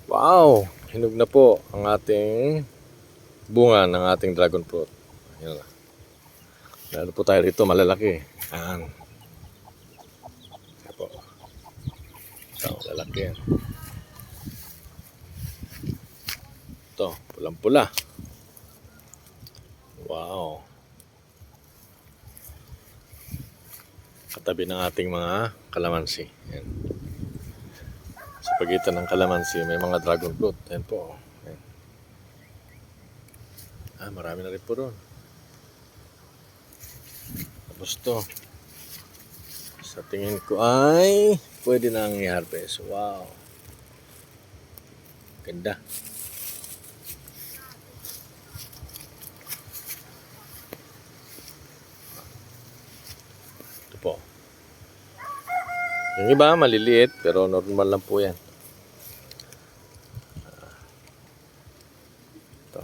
Wow! Hinog na po ang ating bunga ng ating dragon fruit. Ayan na. Lalo po tayo rito, malalaki. Ayan. Ayan po. So, lalaki yan. Ito, pulang-pula. Wow! Katabi ng ating mga kalamansi. Ayan. Sa pagitan ng kalamansi, may mga dragon fruit. Ayan po. Ayan. Marami na rin po doon. Tapos to, sa tingin ko ay pwede nang i-harvest. Wow! Ganda. Ito po. Yung iba maliliit pero normal lang po yan. Ito.